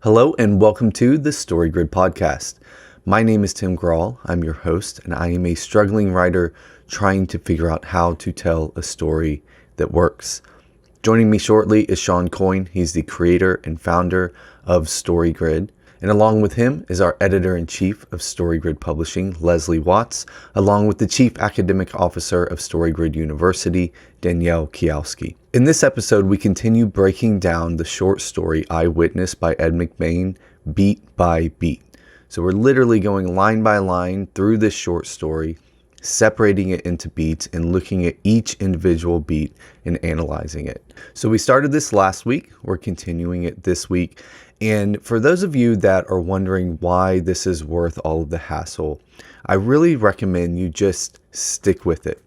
Hello and welcome to the Story Grid podcast. My name is Tim Grawl. I'm your host, and I am a struggling writer trying to figure out how to tell a story that works. Joining me shortly is Sean Coyne. He's the creator and founder of Story Grid. And along with him is our editor-in-chief of Story Grid Publishing, Leslie Watts, along with the chief academic officer of Story Grid University, Danielle Kiowski. In this episode, we continue breaking down the short story Eyewitness by Ed McBain, beat by beat. So we're literally going line by line through this short story, separating it into beats and looking at each individual beat and analyzing it. So we started this last week. We're continuing it this week. And for those of you that are wondering why this is worth all of the hassle, I really recommend you just stick with it.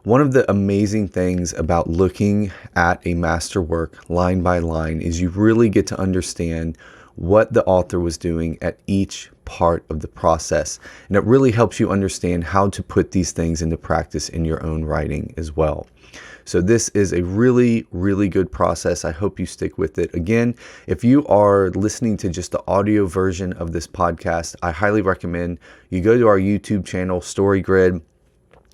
One of the amazing things about looking at a masterwork line by line is you really get to understand what the author was doing at each part of the process. And it really helps you understand how to put these things into practice in your own writing as well. So this is a really, really good process. I hope you stick with it. Again, if you are listening to just the audio version of this podcast, I highly recommend you go to our YouTube channel, Story Grid.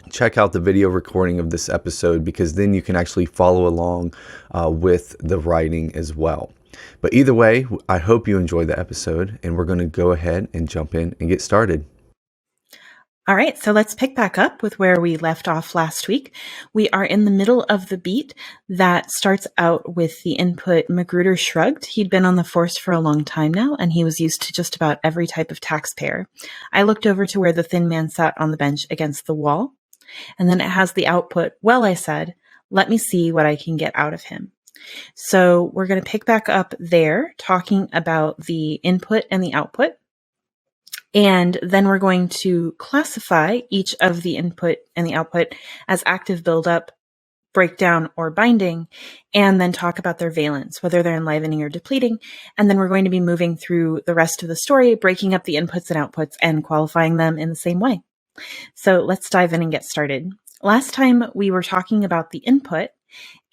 Check out the video recording of this episode because then you can actually follow along with the writing as well. But either way, I hope you enjoy the episode, and we're going to go ahead and jump in and get started. All right, so let's pick back up with where we left off last week. We are in the middle of the beat that starts out with the input Magruder shrugged. He'd been on the force for a long time now, and he was used to just about every type of taxpayer. I looked over to where the thin man sat on the bench against the wall, and then it has the output, well, I said, let me see what I can get out of him. So we're going to pick back up there, talking about the input and the output. And then we're going to classify each of the input and the output as active buildup, breakdown, or binding, and then talk about their valence, whether they're enlivening or depleting. And then we're going to be moving through the rest of the story, breaking up the inputs and outputs and qualifying them in the same way. So let's dive in and get started. Last time we were talking about the input,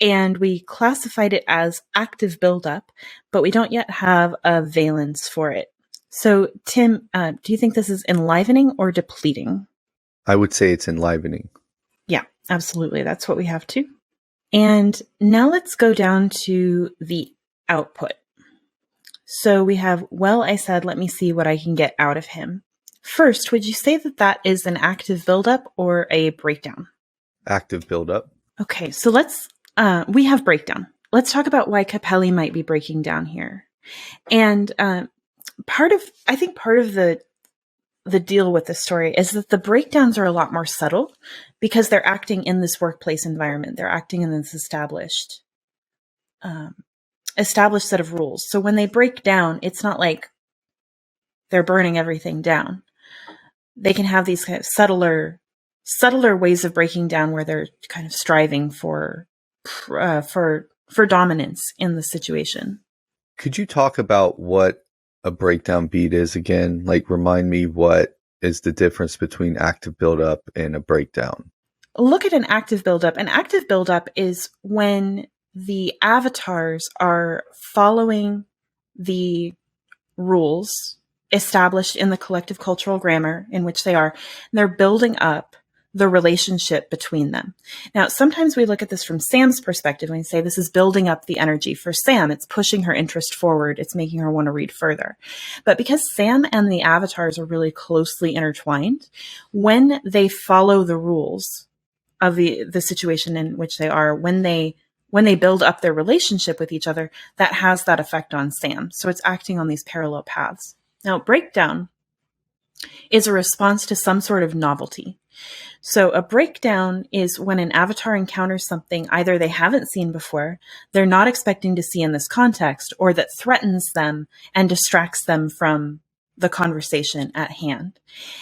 and we classified it as active buildup, but we don't yet have a valence for it. So, Tim, do you think this is enlivening or depleting? I would say it's enlivening. Yeah, absolutely. That's what we have too. And now let's go down to the output. So we have, well, I said, let me see what I can get out of him. First, would you say that that is an active buildup or a breakdown? Active buildup. Okay, so we have breakdown. Let's talk about why Capelli might be breaking down here. And part of the deal with this story is that the breakdowns are a lot more subtle because they're acting in this workplace environment. They're acting in this established set of rules. So when they break down, it's not like they're burning everything down. They can have these kind of subtler ways of breaking down where they're kind of striving for dominance in the situation. Could you talk about what a breakdown beat is again? Like, remind me, what is the difference between active buildup and a breakdown? Look at an active buildup. An active buildup is when the avatars are following the rules established in the collective cultural grammar in which they are. They're building up the relationship between them. Now, sometimes we look at this from Sam's perspective and we say this is building up the energy for Sam. It's pushing her interest forward. It's making her want to read further. But because Sam and the avatars are really closely intertwined, when they follow the rules of the situation in which they are, when they build up their relationship with each other, that has that effect on Sam. So it's acting on these parallel paths. Now, breakdown is a response to some sort of novelty. So a breakdown is when an avatar encounters something either they haven't seen before, they're not expecting to see in this context, or that threatens them and distracts them from the conversation at hand.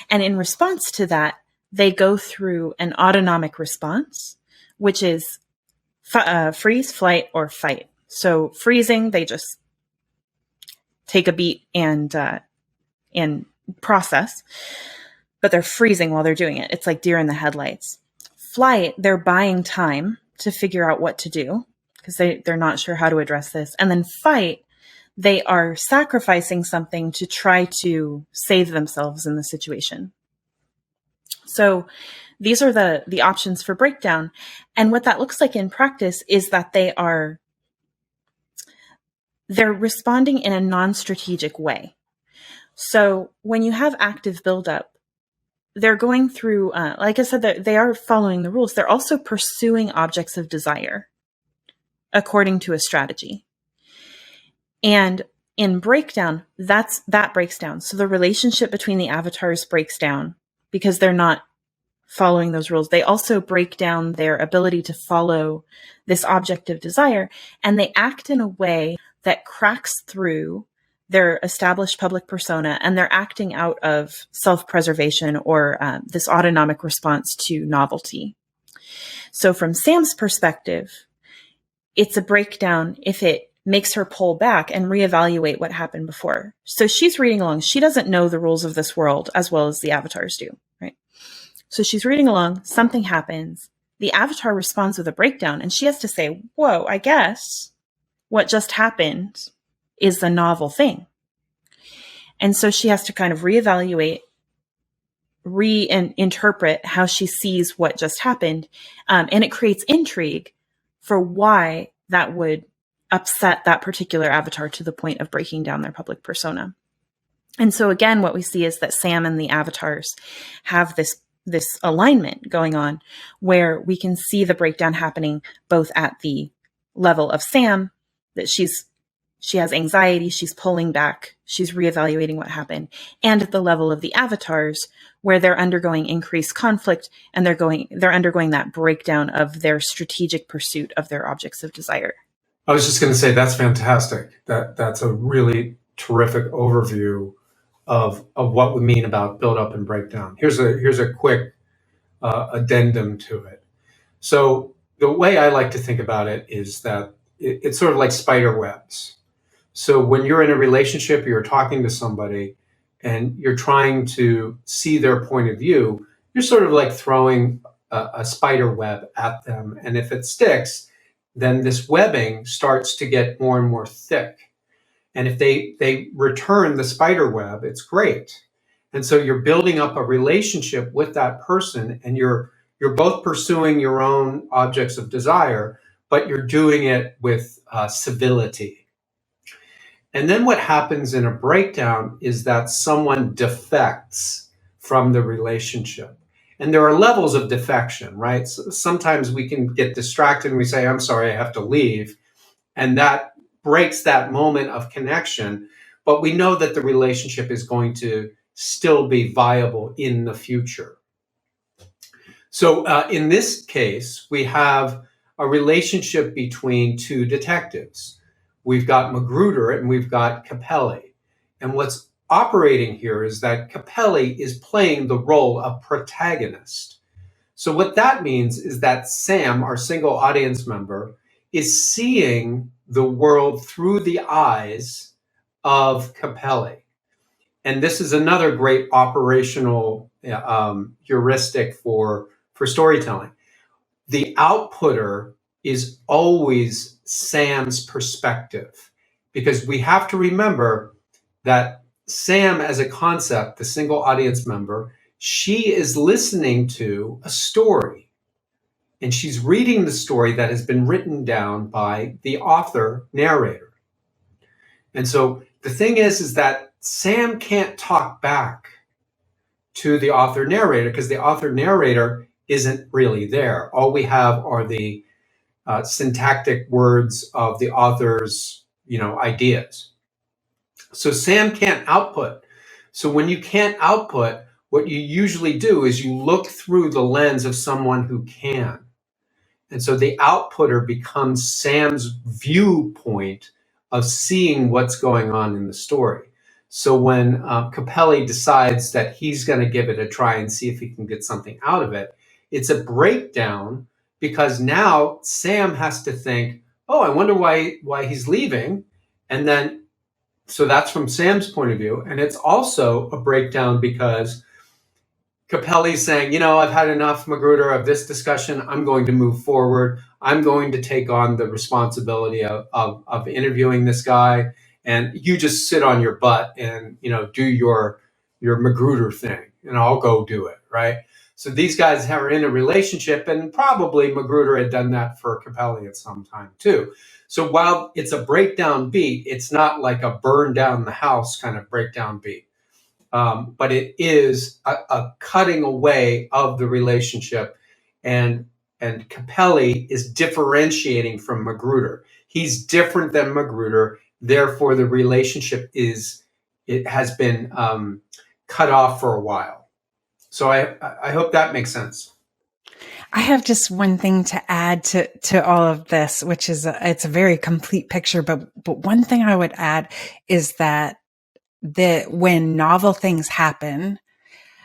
And in response to that, they go through an autonomic response, which is freeze, flight, or fight. So freezing, they just take a beat and process, but they're freezing while they're doing it. It's like deer in the headlights. Flight, they're buying time to figure out what to do because they're not sure how to address this. And then fight, they are sacrificing something to try to save themselves in the situation. So these are the options for breakdown. And what that looks like in practice is that they're responding in a non-strategic way. So when you have active buildup, they're going through, like I said, they are following the rules. They're also pursuing objects of desire according to a strategy. And in breakdown, that breaks down. So the relationship between the avatars breaks down because they're not following those rules. They also break down their ability to follow this object of desire, and they act in a way that cracks through their established public persona, and they're acting out of self-preservation or this autonomic response to novelty. So from Sam's perspective, it's a breakdown if it makes her pull back and reevaluate what happened before. So she's reading along. She doesn't know the rules of this world as well as the avatars do, right? So she's reading along, something happens, the avatar responds with a breakdown, and she has to say, whoa, I guess what just happened is the novel thing. And so she has to kind of reevaluate, reinterpret how she sees what just happened. And it creates intrigue for why that would upset that particular avatar to the point of breaking down their public persona. And so again, what we see is that Sam and the avatars have this alignment going on where we can see the breakdown happening both at the level of Sam, that she has anxiety, she's pulling back, she's reevaluating what happened, and at the level of the avatars where they're undergoing increased conflict and they're undergoing that breakdown of their strategic pursuit of their objects of desire. I was just going to say that's fantastic. That's a really terrific overview of what we mean about build up and breakdown. Here's a quick addendum to it. So the way I like to think about it is that it's sort of like spider webs. So when you're in a relationship, you're talking to somebody and you're trying to see their point of view, you're sort of like throwing a spider web at them. And if it sticks, then this webbing starts to get more and more thick. And if they return the spider web, it's great. And so you're building up a relationship with that person, and you're both pursuing your own objects of desire, but you're doing it with civility. And then what happens in a breakdown is that someone defects from the relationship. And there are levels of defection, right? So sometimes we can get distracted and we say, I'm sorry, I have to leave. And that breaks that moment of connection. But we know that the relationship is going to still be viable in the future. So in this case, we have a relationship between two detectives. We've got Magruder and we've got Capelli. And what's operating here is that Capelli is playing the role of protagonist. So what that means is that Sam, our single audience member, is seeing the world through the eyes of Capelli. And this is another great operational heuristic for storytelling. The outputter is always Sam's perspective, because we have to remember that Sam, as a concept, the single audience member, she is listening to a story, and she's reading the story that has been written down by the author narrator. And so the thing is that Sam can't talk back to the author narrator because the author narrator isn't really there. All we have are the syntactic words of the author's, ideas. So Sam can't output. So when you can't output, what you usually do is you look through the lens of someone who can. And so the outputter becomes Sam's viewpoint of seeing what's going on in the story. So when Capelli decides that he's going to give it a try and see if he can get something out of it, it's a breakdown, because now Sam has to think, oh, I wonder why he's leaving. And then, so that's from Sam's point of view. And it's also a breakdown because Capelli's saying, I've had enough, Magruder, of this discussion. I'm going to move forward. I'm going to take on the responsibility of interviewing this guy. and you just sit on your butt and, do your Magruder thing, and I'll go do it, right? So these guys are in a relationship, and probably Magruder had done that for Capelli at some time too. So while it's a breakdown beat, it's not like a burn down the house kind of breakdown beat. But it is a cutting away of the relationship, and Capelli is differentiating from Magruder. He's different than Magruder, therefore the relationship has been cut off for a while. So I hope that makes sense. I have just one thing to add to all of this, which is it's a very complete picture. But one thing I would add is that when novel things happen,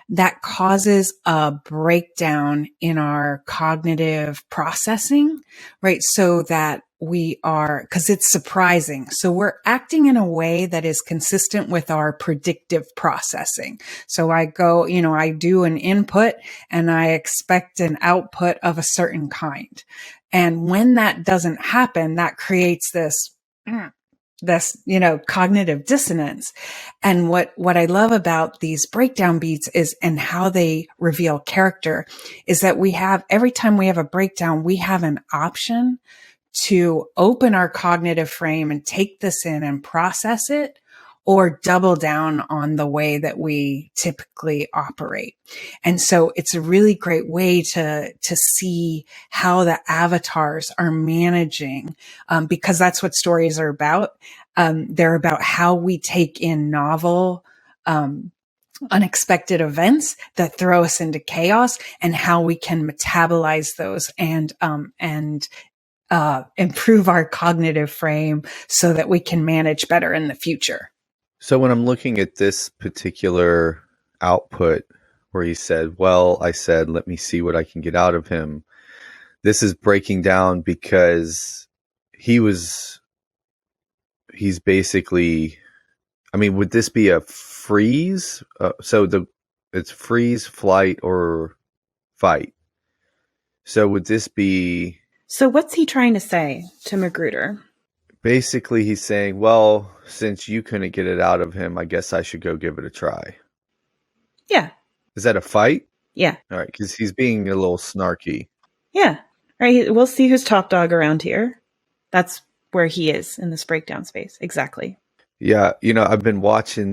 that causes a breakdown in our cognitive processing, right? So that because it's surprising. So we're acting in a way that is consistent with our predictive processing. So I do an input and I expect an output of a certain kind. And when that doesn't happen, that creates this cognitive dissonance. And what I love about these breakdown beats and how they reveal character is that every time we have a breakdown, we have an option to open our cognitive frame and take this in and process it, or double down on the way that we typically operate. And so it's a really great way to see how the avatars are managing, because that's what stories are about. They're about how we take in novel, unexpected events that throw us into chaos, and how we can metabolize those and improve our cognitive frame so that we can manage better in the future. So when I'm looking at this particular output where he said, let me see what I can get out of him. This is breaking down because he's basically, would this be a freeze? It's freeze, flight, or fight. So would this be... So what's he trying to say to Magruder? Basically, he's saying, well, since you couldn't get it out of him, I guess I should go give it a try. Yeah. Is that a fight? Yeah. All right, because he's being a little snarky. Yeah. All right. We'll see who's top dog around here. That's where he is in this breakdown space. Exactly. Yeah. I've been watching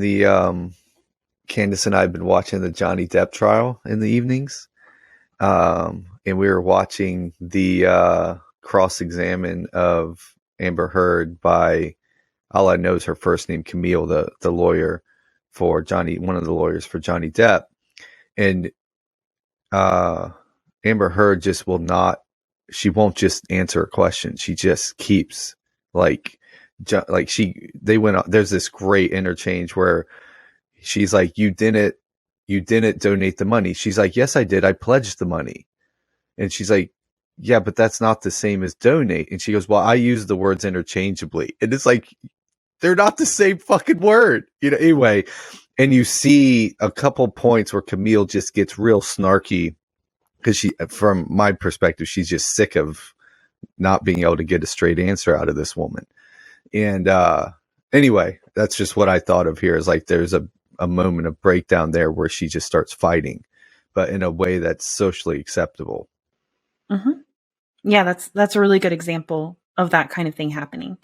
Candace and I have been watching the Johnny Depp trial in the evenings. And we were watching the cross-examine of Amber Heard by, all I know is her first name, Camille, the lawyer for Johnny, one of the lawyers for Johnny Depp. And Amber Heard just she won't just answer a question. She just keeps there's this great interchange where she's like, you didn't donate the money. She's like, yes, I did. I pledged the money. And she's like, yeah, but that's not the same as donate. And she goes, well, I use the words interchangeably. And it's like, they're not the same fucking word, anyway. And you see a couple points where Camille just gets real snarky because from my perspective, she's just sick of not being able to get a straight answer out of this woman. And anyway, that's just what I thought of here is like, there's a moment of breakdown there where she just starts fighting, but in a way that's socially acceptable. Mm-hmm. Yeah, that's a really good example of that kind of thing happening.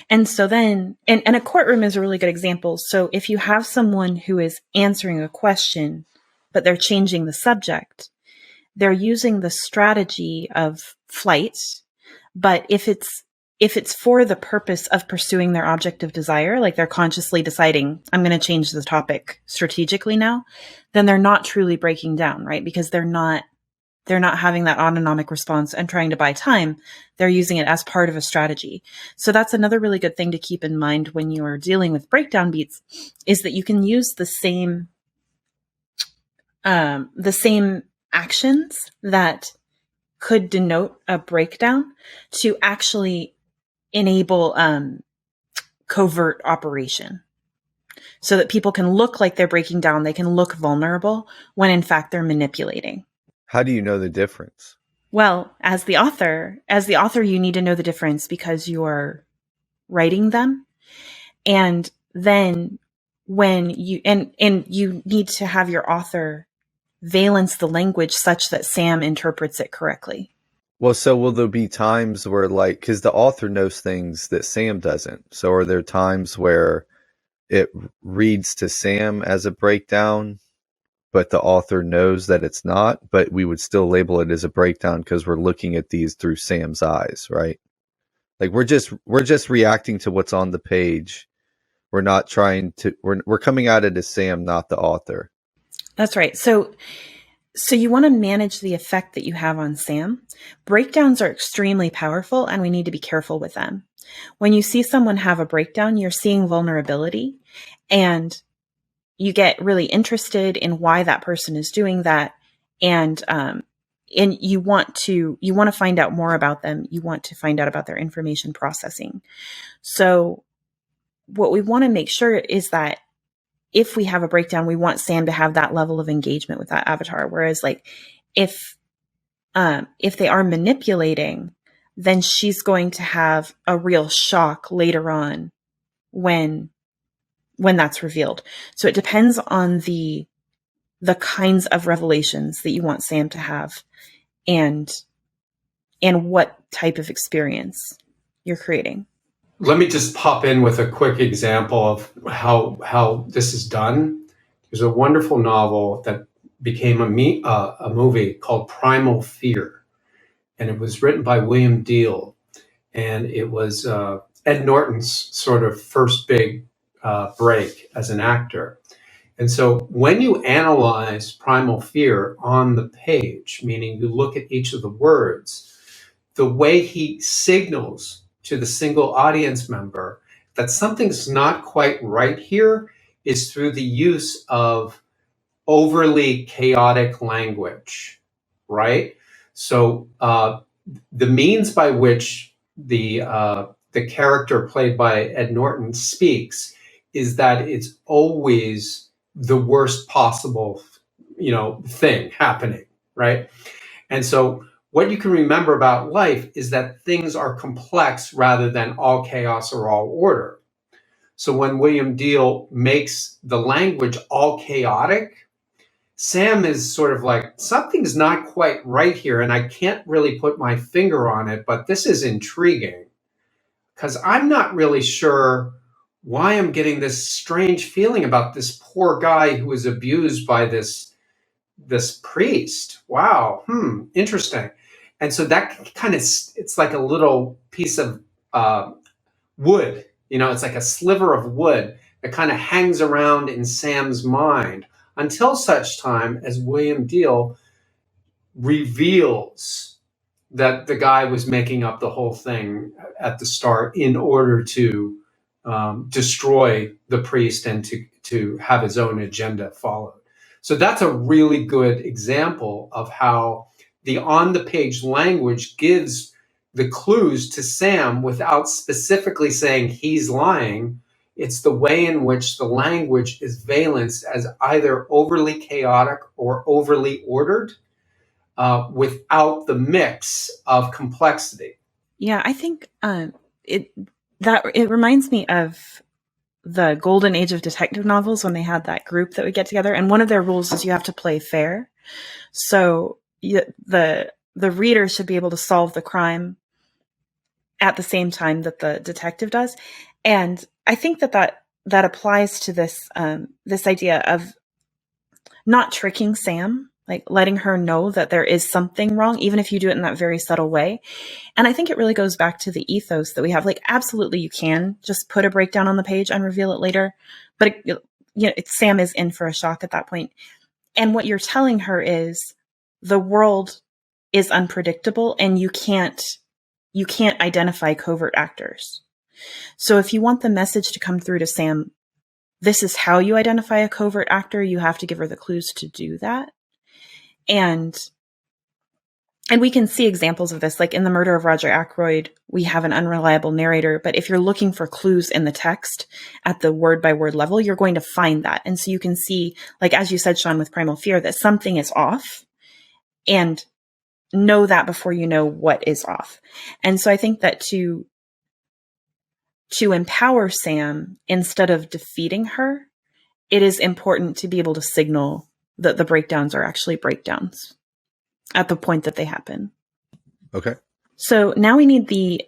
And so then, and a courtroom is a really good example. So if you have someone who is answering a question, but they're changing the subject, they're using the strategy of flight. But if it's for the purpose of pursuing their object of desire, like they're consciously deciding, I'm going to change the topic strategically now, then they're not truly breaking down, right? Because they're not having that autonomic response and trying to buy time. They're using it as part of a strategy. So that's another really good thing to keep in mind when you are dealing with breakdown beats, is that you can use the same actions that could denote a breakdown to actually enable covert operation, so that people can look like they're breaking down. They can look vulnerable when in fact they're manipulating. How do you know the difference? Well, as the author, you need to know the difference because you are writing them. And then when you, and you need to have your author valence the language such that Sam interprets it correctly. Well, so will there be times where, like, because the author knows things that Sam doesn't. So are there times where it reads to Sam as a breakdown, but the author knows that it's not, but we would still label it as a breakdown because we're looking at these through Sam's eyes, right? Like we're just reacting to what's on the page. We're not trying to, we're coming at it as Sam, not the author. That's right. So you want to manage the effect that you have on Sam. Breakdowns are extremely powerful, and we need to be careful with them. When you see someone have a breakdown, you're seeing vulnerability, and you get really interested in why that person is doing that. And you want to find out more about them. You want to find out about their information processing. So what we want to make sure is that if we have a breakdown, we want Sam to have that level of engagement with that avatar. Whereas like if they are manipulating, then she's going to have a real shock later on when that's revealed. So it depends on the kinds of revelations that you want Sam to have and what type of experience you're creating. Let me just pop in with a quick example of how this is done. There's a wonderful novel that became a movie called Primal Fear, and it was written by William Deal, and it was Ed Norton's sort of first big break as an actor. And so when you analyze Primal Fear on the page, meaning you look at each of the words, the way he signals to the single audience member that something's not quite right here is through the use of overly chaotic language, right? So the means by which the character played by Ed Norton speaks is that it's always the worst possible, thing happening, right? And so what you can remember about life is that things are complex rather than all chaos or all order. So when William Deal makes the language all chaotic, Sam is sort of like, something's not quite right here, and I can't really put my finger on it, but this is intriguing because I'm not really sure why I'm getting this strange feeling about this poor guy who was abused by this priest. Wow. Interesting. And so that kind of, it's like a little piece of wood, it's like a sliver of wood that kind of hangs around in Sam's mind until such time as William Deal reveals that the guy was making up the whole thing at the start in order to destroy the priest and to have his own agenda followed. So that's a really good example of how the on-the-page language gives the clues to Sam without specifically saying he's lying. It's the way in which the language is valenced as either overly chaotic or overly ordered without the mix of complexity. Yeah, I think it reminds me of the golden age of detective novels when they had that group that would get together, and one of their rules is you have to play fair. So the reader should be able to solve the crime at the same time that the detective does. And I think that applies to this this idea of not tricking Sam, like letting her know that there is something wrong, even if you do it in that very subtle way. And I think it really goes back to the ethos that we have. Like, absolutely, you can just put a breakdown on the page and reveal it later, but Sam is in for a shock at that point. And what you're telling her is the world is unpredictable, and you can't identify covert actors. So if you want the message to come through to Sam, this is how you identify a covert actor. You have to give her the clues to do that. And we can see examples of this, like in The Murder of Roger Ackroyd, we have an unreliable narrator, but if you're looking for clues in the text at the word by word level, you're going to find that. And so you can see, like, as you said, Sean, with Primal Fear, that something is off, and know that before you know what is off. And so I think that to to empower Sam instead of defeating her, it is important to be able to signal that the breakdowns are actually breakdowns at the point that they happen. Okay. So now we need the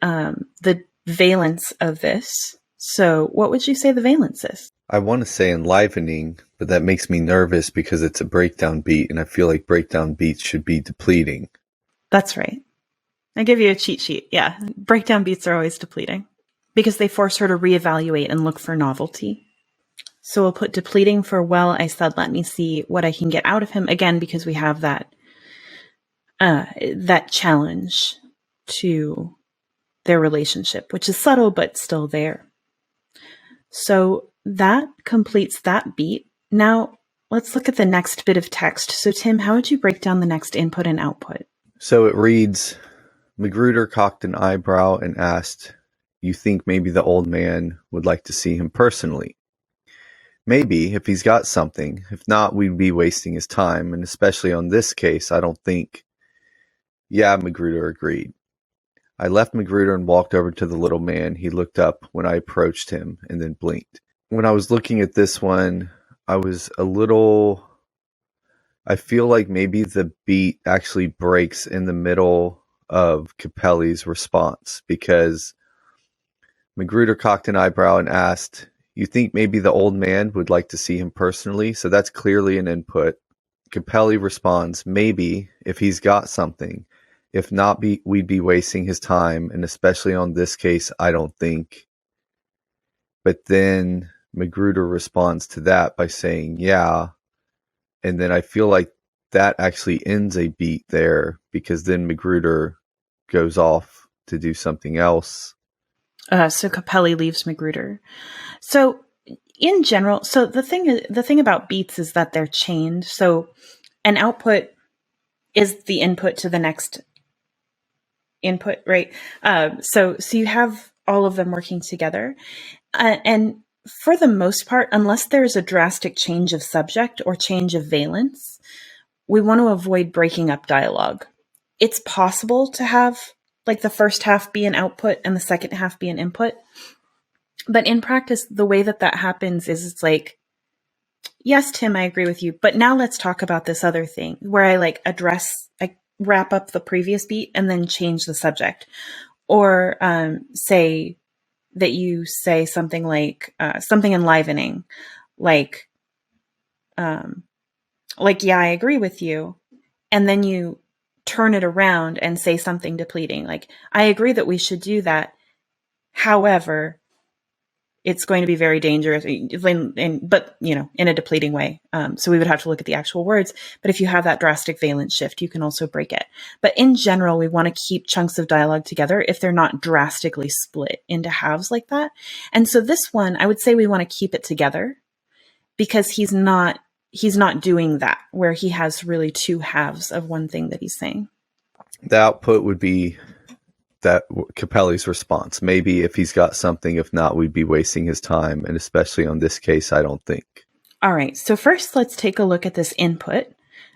valence of this. So what would you say the valence is? I want to say enlivening, but that makes me nervous because it's a breakdown beat, and I feel like breakdown beats should be depleting. That's right. I give you a cheat sheet. Yeah. Breakdown beats are always depleting because they force her to reevaluate and look for novelty. So we'll put depleting for, well, I said, let me see what I can get out of him. Again, because we have that challenge to their relationship, which is subtle, but still there. So that completes that beat. Now let's look at the next bit of text. So Tim, how would you break down the next input and output? So it reads, Magruder cocked an eyebrow and asked, "You think maybe the old man would like to see him personally?" Maybe, if he's got something. If not, we'd be wasting his time, and especially on this case, I don't think. Yeah, Magruder agreed. I left Magruder and walked over to the little man. He looked up when I approached him and then blinked. When I was looking at this one, I feel like maybe the beat actually breaks in the middle of Capelli's response, because Magruder cocked an eyebrow and asked, "You think maybe the old man would like to see him personally?" So that's clearly an input. Capelli responds, "Maybe, if he's got something. If not, we'd be wasting his time, and especially on this case, I don't think." But then Magruder responds to that by saying, "Yeah." And then I feel like that actually ends a beat there, because then Magruder goes off to do something else. So Capelli leaves Magruder. So in general, so the thing about beats is that they're chained. So an output is the input to the next input, right? So you have all of them working together. And for the most part, unless there's a drastic change of subject or change of valence, we want to avoid breaking up dialogue. It's possible to have like the first half be an output and the second half be an input. But in practice, the way that happens is it's like, yes, Tim, I agree with you, but now let's talk about this other thing, where I wrap up the previous beat and then change the subject. Or say that you say something like something enlivening, like, yeah, I agree with you. And then you turn it around and say something depleting, like, I agree that we should do that. However, it's going to be very dangerous, but in a depleting way. So we would have to look at the actual words. But if you have that drastic valence shift, you can also break it. But in general, we want to keep chunks of dialogue together if they're not drastically split into halves like that. And so this one, I would say we want to keep it together, because he's not doing that, where he has really two halves of one thing that he's saying. The output would be that Capelli's response. Maybe, if he's got something. If not, we'd be wasting his time, and especially on this case, I don't think. All right. So first, let's take a look at this input.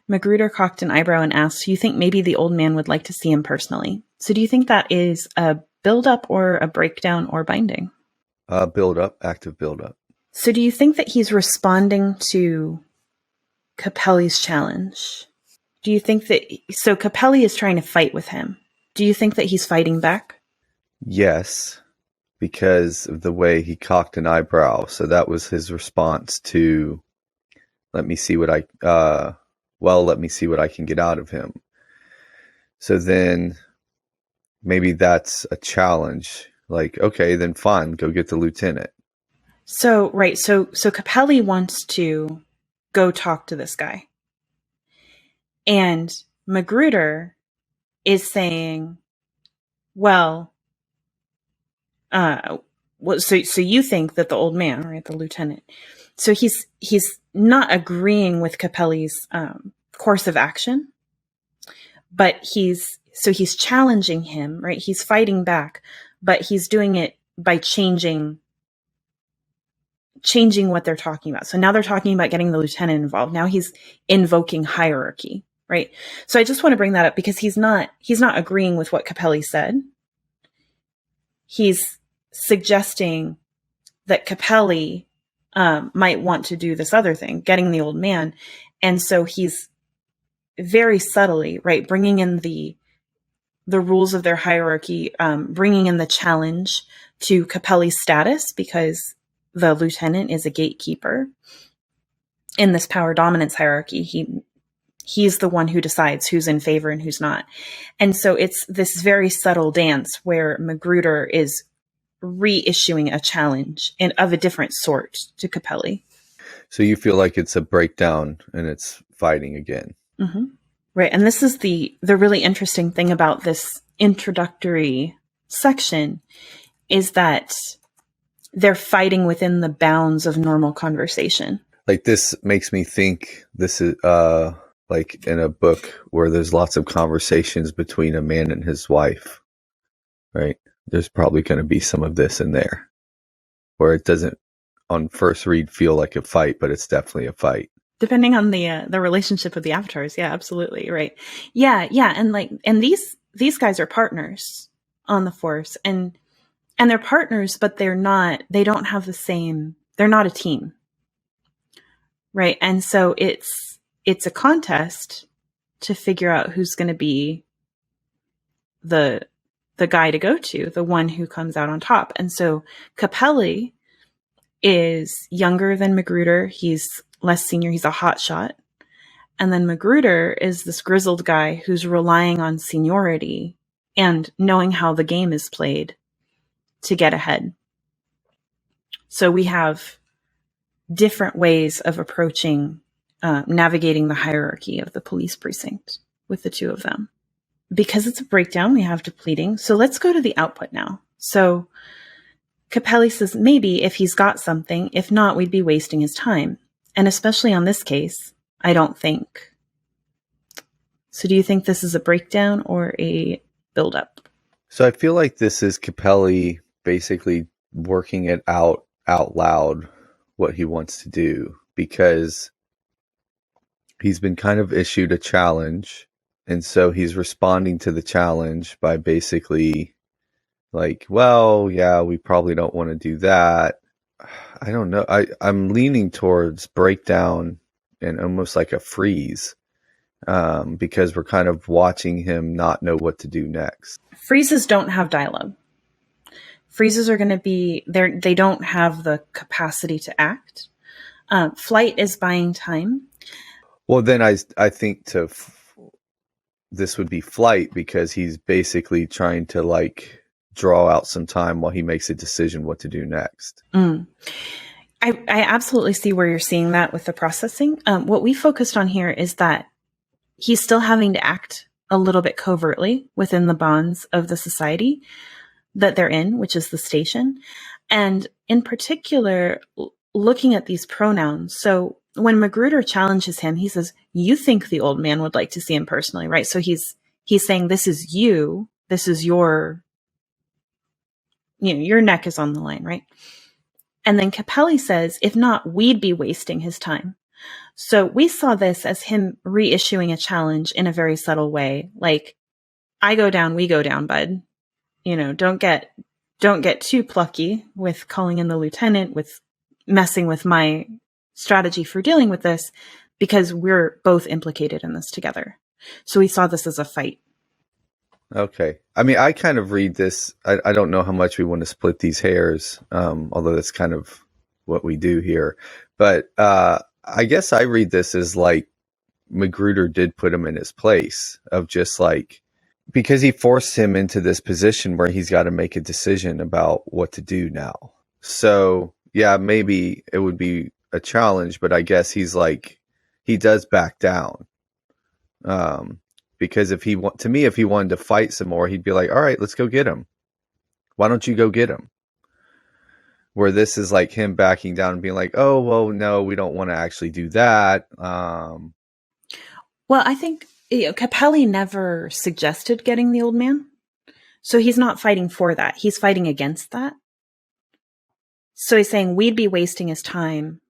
Magruder cocked an eyebrow and asked, "You think maybe the old man would like to see him personally?" So do you think that is a build-up or a breakdown or binding? Build-up, active build-up. So do you think that he's responding to Capelli's challenge? Do you think that... So Capelli is trying to fight with him. Do you think that he's fighting back? Yes, because of the way he cocked an eyebrow. So that was his response to, let me see what I can get out of him. So then maybe that's a challenge. Like, okay, then fine, go get the lieutenant. So, right. So Capelli wants to go talk to this guy. And Magruder is saying, so you think that the old man, right, the lieutenant, so he's not agreeing with Capelli's course of action, but he's challenging him, right? He's fighting back, but he's doing it by changing what they're talking about. So now they're talking about getting the lieutenant involved. Now he's invoking hierarchy. Right. So I just want to bring that up, because he's not agreeing with what Capelli said. He's suggesting that Capelli might want to do this other thing, getting the old man. And so he's very subtly, right, bringing in the rules of their hierarchy, bringing in the challenge to Capelli's status, because the lieutenant is a gatekeeper in this power dominance hierarchy. He's the one who decides who's in favor and who's not. And so it's this very subtle dance where Magruder is reissuing a challenge of a different sort to Capelli. So you feel like it's a breakdown and it's fighting again. Mm-hmm. Right. And this is the really interesting thing about this introductory section, is that they're fighting within the bounds of normal conversation. Like, this makes me think this is like in a book where there's lots of conversations between a man and his wife, right? There's probably going to be some of this in there where it doesn't on first read feel like a fight, but it's definitely a fight. Depending on the relationship of the avatars. Yeah, absolutely. Right. Yeah. And these guys are partners on the force, and they're partners, but they're not a team. Right. And so it's a contest to figure out who's going to be the guy to go to, the one who comes out on top. And so Capelli is younger than Magruder. He's less senior. He's a hotshot. And then Magruder is this grizzled guy who's relying on seniority and knowing how the game is played to get ahead. So we have different ways of approaching navigating the hierarchy of the police precinct with the two of them. Because it's a breakdown, we have depleting. So let's go to the output now. So Capelli says maybe if he's got something, if not, we'd be wasting his time. And especially on this case, I don't think. So do you think this is a breakdown or a buildup? So I feel like this is Capelli basically working it out loud, what he wants to do, because he's been kind of issued a challenge. And so he's responding to the challenge by basically like, well, yeah, we probably don't want to do that. I don't know. I'm leaning towards breakdown and almost like a freeze, because we're kind of watching him not know what to do next. Freezes don't have dialogue. Freezes are going to be there. They don't have the capacity to act. Flight is buying time. Well, then I think this would be flight, because he's basically trying to like draw out some time while he makes a decision what to do next. I absolutely see where you're seeing that with the processing. What we focused on here is that he's still having to act a little bit covertly within the bonds of the society that they're in, which is the station. And in particular, looking at these pronouns. So when Magruder challenges him, he says, you think the old man would like to see him personally, right? So he's saying, this is you. This is your neck is on the line, right? And then Capelli says, if not, we'd be wasting his time. So we saw this as him reissuing a challenge in a very subtle way. Like, I go down, we go down, bud. Don't get too plucky with calling in the lieutenant, with messing with my strategy for dealing with this, because we're both implicated in this together. So we saw this as a fight. Okay. I mean, I kind of read this. I don't know how much we want to split these hairs, although that's kind of what we do here. But I guess I read this as like Magruder did put him in his place of just like, because he forced him into this position where he's got to make a decision about what to do now. So yeah, maybe it would be a challenge, but I guess he's like, he does back down. Because if he wanted to fight some more, he'd be like, all right, let's go get him. Why don't you go get him? Where this is like him backing down and being like, oh, well, no, we don't want to actually do that. Well, I think Capelli never suggested getting the old man. So he's not fighting for that. He's fighting against that. So he's saying we'd be wasting his time.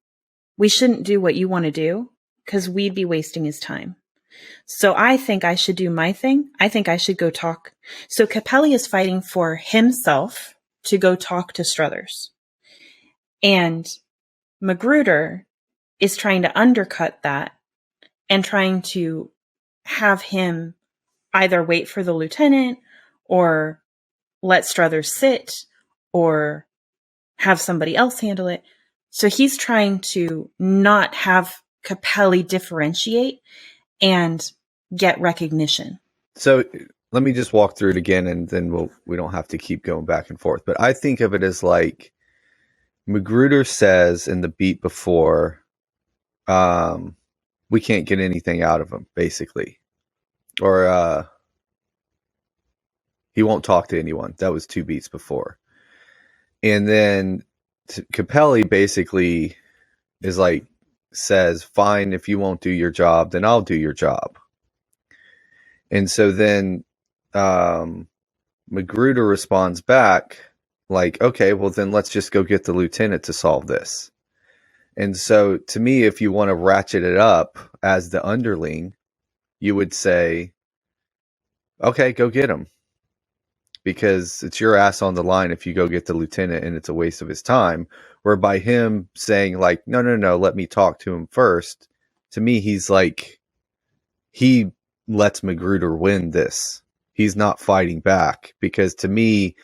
We shouldn't do what you want to do because we'd be wasting his time. So I think I should do my thing. I think I should go talk. So Capelli is fighting for himself to go talk to Struthers. And Magruder is trying to undercut that and trying to have him either wait for the lieutenant or let Struthers sit or have somebody else handle it. So he's trying to not have Capelli differentiate and get recognition. So let me just walk through it again, and then we don't have to keep going back and forth. But I think of it as like Magruder says in the beat before, we can't get anything out of him, basically. Or he won't talk to anyone. That was 2 beats before. And then Capelli basically is like, says, fine, if you won't do your job, then I'll do your job. And so then Magruder responds back like, okay, well then let's just go get the lieutenant to solve this. And so to me, if you want to ratchet it up as the underling, you would say, okay, go get him. Because it's your ass on the line if you go get the lieutenant and it's a waste of his time. Where by him saying like, no, let me talk to him first. To me, he's like, he lets Magruder win this. He's not fighting back. Because to me,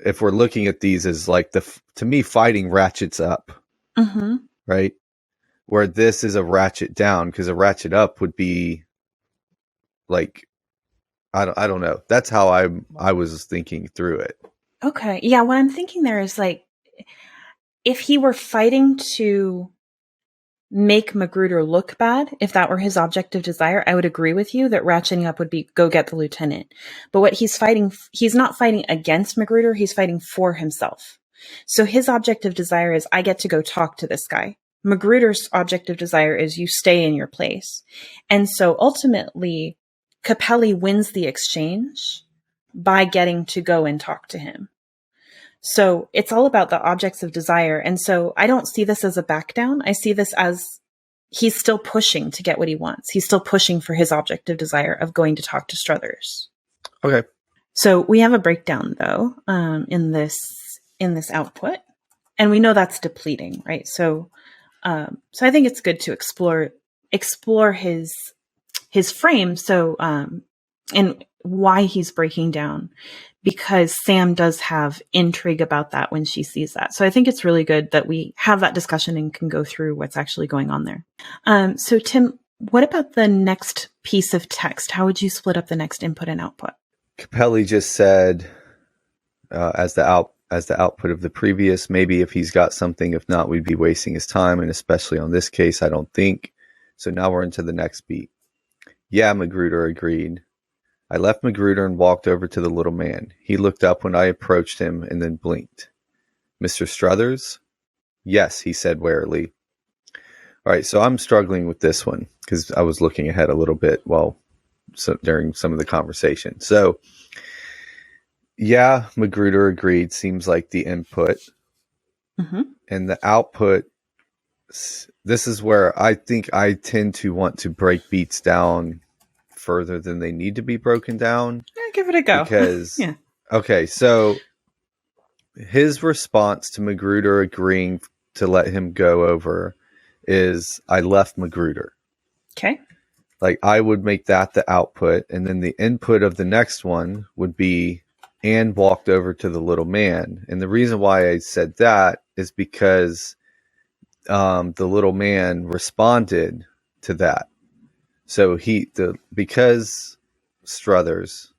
if we're looking at these as like to me, fighting ratchets up. Mm-hmm. Right? Where this is a ratchet down, because a ratchet up would be like, I don't know. That's how I was thinking through it. Okay. Yeah, what I'm thinking there is like, if he were fighting to make Magruder look bad, if that were his objective desire, I would agree with you that ratcheting up would be go get the lieutenant. But what he's not fighting against Magruder, he's fighting for himself. So his objective desire is, I get to go talk to this guy. Magruder's objective desire is, you stay in your place. And so ultimately, Capelli wins the exchange by getting to go and talk to him. So it's all about the objects of desire. And so I don't see this as a back down. I see this as he's still pushing to get what he wants. He's still pushing for his objective desire of going to talk to Struthers. Okay. So we have a breakdown though, in this output, and we know that's depleting, right? So I think it's good to explore his frame. So, and why he's breaking down, because Sam does have intrigue about that when she sees that. So I think it's really good that we have that discussion and can go through what's actually going on there. So Tim, what about the next piece of text? How would you split up the next input and output? Capelli just said, as the output of the previous, maybe if he's got something, if not, we'd be wasting his time. And especially on this case, I don't think. So now we're into the next beat. Yeah, Magruder agreed. I left Magruder and walked over to the little man. He looked up when I approached him and then blinked. Mr. Struthers? Yes, he said warily. All right, so I'm struggling with this one because I was looking ahead a little bit during some of the conversation. So, yeah, Magruder agreed. Seems like the input. Mm-hmm. And the output, this is where I think I tend to want to break beats down further than they need to be broken down. Yeah, give it a go. Because, yeah. Okay, so his response to Magruder agreeing to let him go over is, I left Magruder. Okay. Like, I would make that the output, and then the input of the next one would be, and walked over to the little man. And the reason why I said that is because the little man responded to that. So because Struthers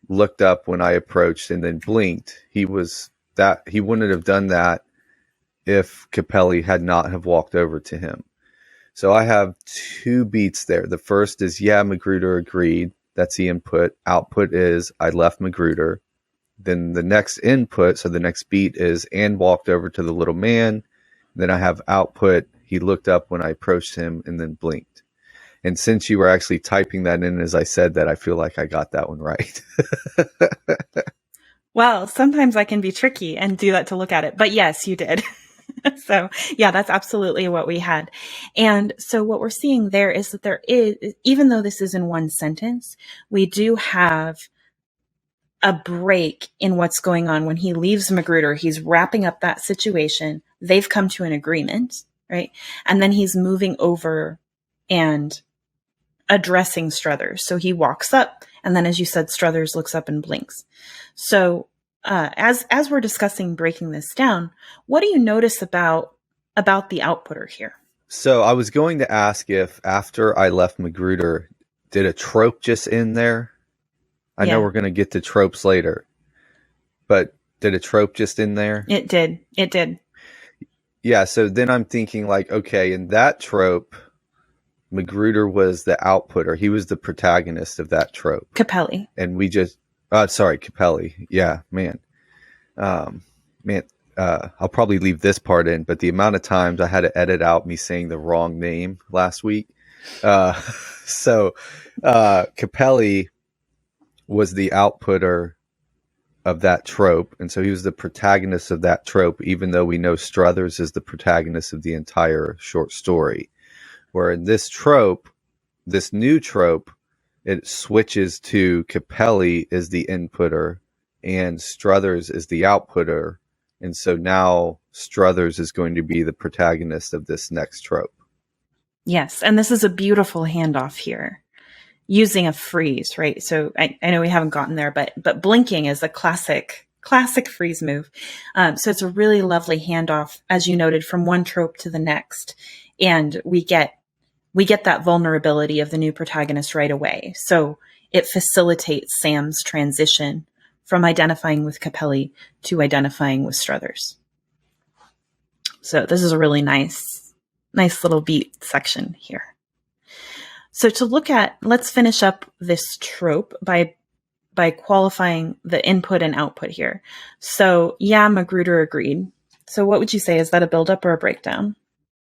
looked up when I approached and then blinked, he wouldn't have done that if Capelli had not have walked over to him. So I have 2 beats there. The first is, yeah, Magruder agreed. That's the input. Output is, I left Magruder. Then the next input, so the next beat is, and walked over to the little man. Then I have output, he looked up when I approached him and then blinked. And since you were actually typing that in as I said that, I feel like I got that one right. Well, sometimes I can be tricky and do that to look at it. But yes, you did. So yeah, that's absolutely what we had. And so what we're seeing there is that there is, even though this is in one sentence, we do have a break in what's going on. When he leaves Magruder, he's wrapping up that situation. They've come to an agreement, right? And then he's moving over and addressing Struthers. So he walks up, and then, as you said, Struthers looks up and blinks. So as we're discussing breaking this down, what do you notice about the outputter here? So I was going to ask if after I left Magruder, did a trope just end there? I know we're going to get to tropes later, but did a trope just end there? It did. Yeah, so then I'm thinking like, okay, in that trope, Magruder was the outputter. He was the protagonist of that trope. Capelli. And we just, Capelli. Yeah, man. I'll probably leave this part in, but the amount of times I had to edit out me saying the wrong name last week. Capelli was the outputter of that trope. And so he was the protagonist of that trope, even though we know Struthers is the protagonist of the entire short story. Where in this trope, this new trope, it switches to Capelli as the inputter and Struthers is the outputter. And so now Struthers is going to be the protagonist of this next trope. Yes. And this is a beautiful handoff here using a freeze, right? So I know we haven't gotten there, but blinking is a classic freeze move. So it's a really lovely handoff, as you noted, from one trope to the next. And we get that vulnerability of the new protagonist right away. So it facilitates Sam's transition from identifying with Capelli to identifying with Struthers. So this is a really nice little beat section here. So let's finish up this trope by qualifying the input and output here. So yeah, Magruder agreed. So what would you say? Is that a buildup or a breakdown?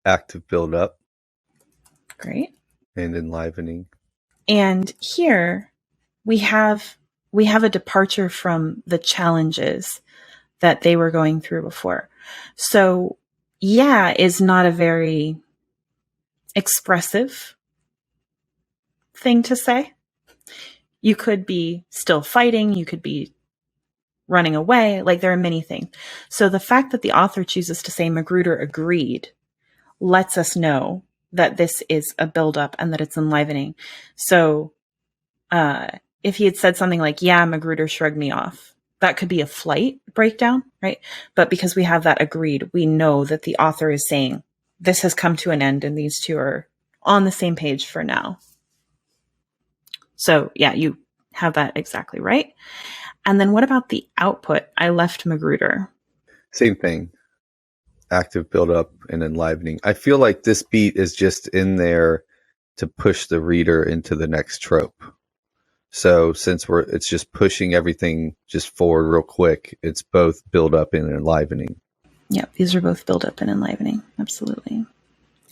Active buildup. Great. And enlivening. And here we have a departure from the challenges that they were going through before. So yeah is not a very expressive thing to say. You could be still fighting. You could be running away. Like, there are many things. So the fact that the author chooses to say Magruder agreed lets us know that this is a buildup and that it's enlivening. So if he had said something like, yeah, Magruder shrugged me off, that could be a flight breakdown, right? But because we have that agreed, we know that the author is saying this has come to an end and these two are on the same page for now. So yeah, you have that exactly right. And then what about the output? I left Magruder. Same thing. Active buildup and enlivening. I feel like this beat is just in there to push the reader into the next trope. So since it's just pushing everything just forward real quick, it's both build up and enlivening. Yep, these are both build up and enlivening. Absolutely.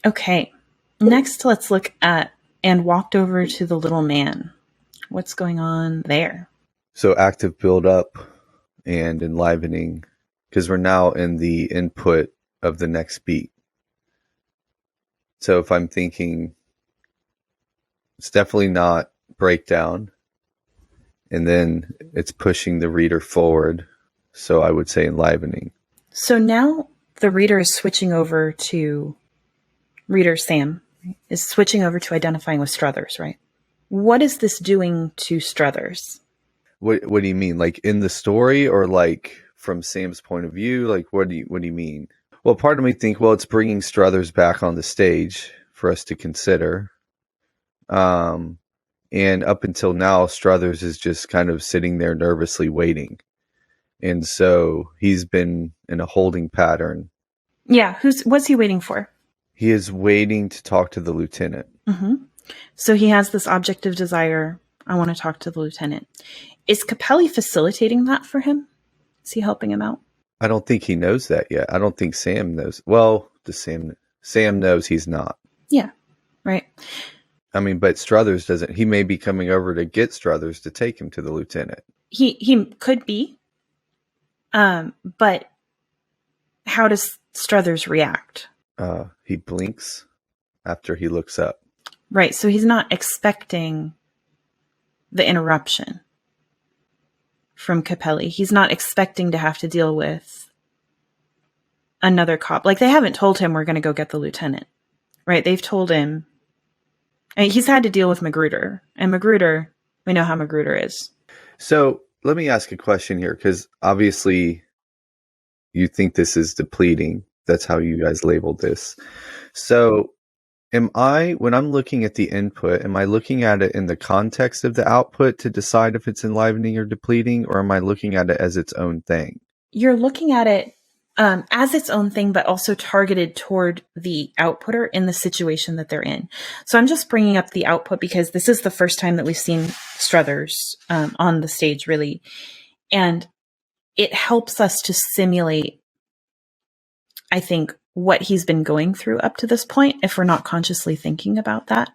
Okay, next let's look at and walked over to the little man. What's going on there? So active build up and enlivening, because we're now in the input of the next beat. So if I'm thinking, it's definitely not breakdown, and then it's pushing the reader forward. So I would say enlivening. So now the reader is switching over to, reader Sam is switching over to identifying with Struthers, right? What is this doing to Struthers? What do you mean? Like in the story, or like from Sam's point of view? Like what do you mean? Well, part of me think, well, it's bringing Struthers back on the stage for us to consider. And up until now, Struthers is just kind of sitting there nervously waiting. And so he's been in a holding pattern. Yeah. What's he waiting for? He is waiting to talk to the lieutenant. Mm-hmm. So he has this object of desire. I want to talk to the lieutenant. Is Capelli facilitating that for him? Is he helping him out? I don't think he knows that yet. I don't think Sam knows. Well, Sam knows he's not. Yeah. Right. I mean, but Struthers doesn't. He may be coming over to get Struthers to take him to the lieutenant. He could be. But how does Struthers react? He blinks after he looks up. Right. So he's not expecting the interruption from Capelli. He's not expecting to have to deal with another cop. Like, they haven't told him we're going to go get the lieutenant, right? They've told him, I mean, he's had to deal with Magruder, and Magruder, we know how Magruder is. So let me ask a question here, because obviously you think this is depleting. That's how you guys labeled this. So when I'm looking at the input, am I looking at it in the context of the output to decide if it's enlivening or depleting, or am I looking at it as its own thing? You're looking at it as its own thing, but also targeted toward the outputter in the situation that they're in. So I'm just bringing up the output because this is the first time that we've seen Struthers on the stage, really. And it helps us to simulate, I think, what he's been going through up to this point, if we're not consciously thinking about that.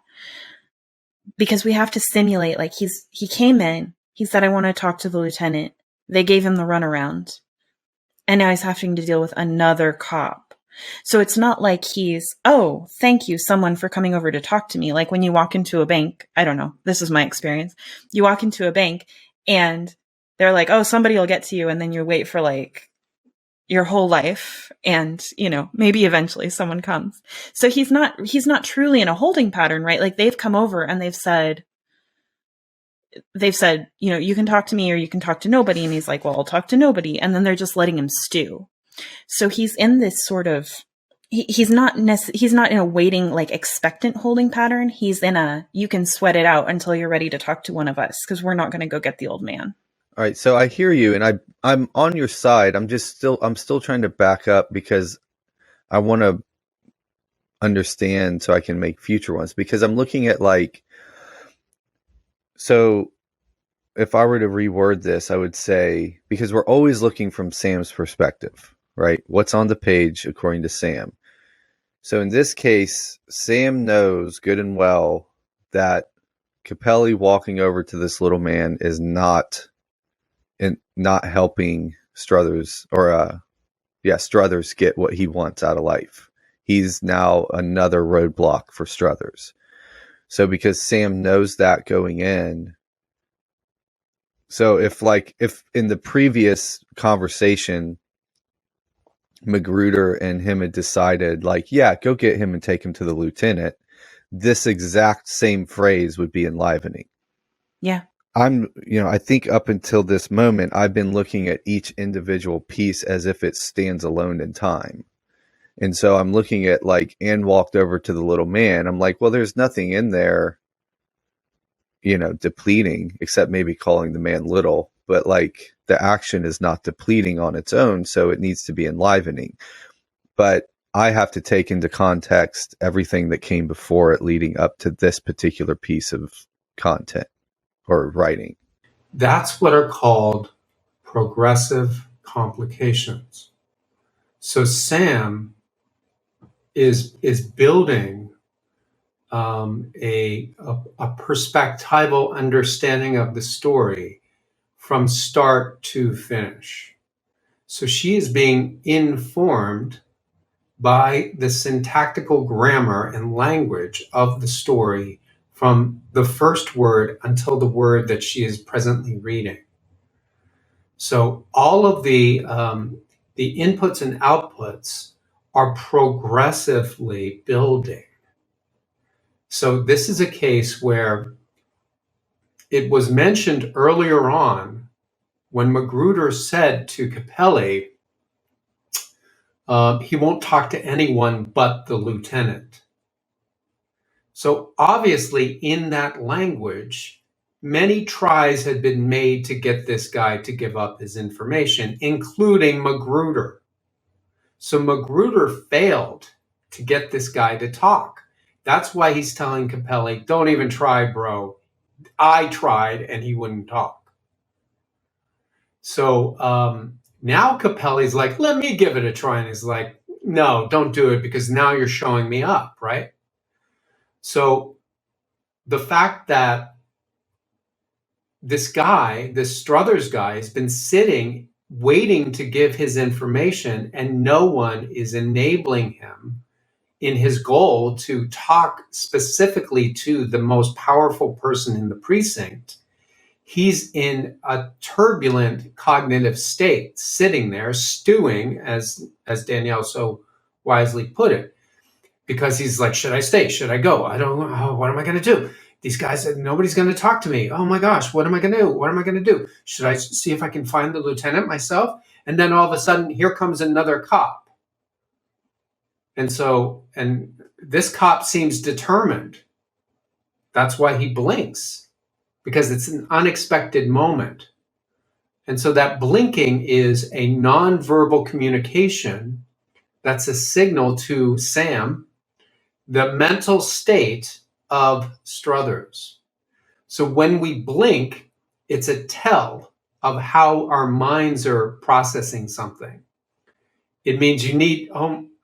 Because we have to simulate, like, he came in, he said, I want to talk to the lieutenant. They gave him the runaround. And now he's having to deal with another cop. So it's not like he's, oh, thank you, someone, for coming over to talk to me. Like when you walk into a bank, I don't know, this is my experience. You walk into a bank and they're like, oh, somebody will get to you. And then you wait for like your whole life. And, you know, maybe eventually someone comes. So he's not truly in a holding pattern, right? Like they've come over and they've said, you know, you can talk to me or you can talk to nobody. And he's like, well, I'll talk to nobody. And then they're just letting him stew. So he's in this sort of, he's not in a waiting, like expectant holding pattern. He's in a, you can sweat it out until you're ready to talk to one of us, because we're not going to go get the old man. All right. So I hear you, and I'm on your side. I'm still trying to back up because I want to understand so I can make future ones, because I'm looking at like, so if I were to reword this, I would say, because we're always looking from Sam's perspective, right? What's on the page according to Sam. So in this case, Sam knows good and well that Capelli walking over to this little man is not helping Struthers Struthers get what he wants out of life. He's now another roadblock for Struthers. So because Sam knows that going in, so if in the previous conversation, Magruder and him had decided like, yeah, go get him and take him to the lieutenant, this exact same phrase would be enlivening. Yeah. I think up until this moment, I've been looking at each individual piece as if it stands alone in time. And so I'm looking at like, Anne walked over to the little man. I'm like, well, there's nothing in there, you know, depleting, except maybe calling the man little, but like the action is not depleting on its own. So it needs to be enlivening. But I have to take into context everything that came before it leading up to this particular piece of content or writing. That's what are called progressive complications. So Sam is building a perspectival understanding of the story from start to finish. So she is being informed by the syntactical grammar and language of the story from the first word until the word that she is presently reading. So all of the inputs and outputs are progressively building. So this is a case where it was mentioned earlier on when Magruder said to Capelli, he won't talk to anyone but the lieutenant. So obviously in that language, many tries had been made to get this guy to give up his information, including Magruder. So Magruder failed to get this guy to talk. That's why he's telling Capelli, don't even try, bro. I tried and he wouldn't talk. So now Capelli's like, let me give it a try. And he's like, no, don't do it because now you're showing me up, right? So the fact that this Struthers guy, has been sitting, waiting to give his information, and no one is enabling him in his goal to talk specifically to the most powerful person in the precinct, He's in a turbulent cognitive state, sitting there stewing, as Danielle so wisely put it, because he's like, should I stay? Should I go? I don't know. What am I going to do? These guys, nobody's going to talk to me. Oh my gosh, what am I going to do? What am I going to do? Should I see if I can find the lieutenant myself? And then all of a sudden, here comes another cop. And this cop seems determined. That's why he blinks, because it's an unexpected moment. And so that blinking is a nonverbal communication. That's a signal to Sam, the mental state of Struthers. So when we blink, it's a tell of how our minds are processing something. It means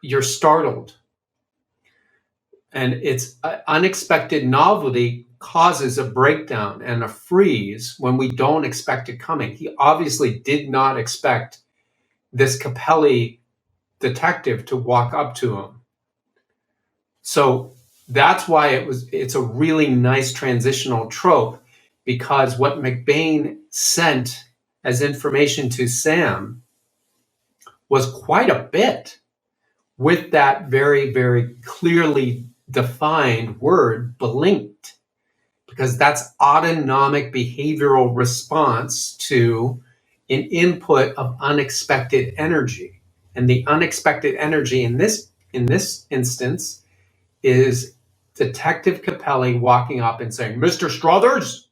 you're startled. And it's unexpected novelty causes a breakdown and a freeze when we don't expect it coming. He obviously did not expect this Capelli detective to walk up to him. So that's why it's a really nice transitional trope, because what McBain sent as information to Sam was quite a bit with that very, very clearly defined word, blinked, because that's autonomic behavioral response to an input of unexpected energy. And the unexpected energy in this instance is Detective Capelli walking up and saying, Mr. Struthers.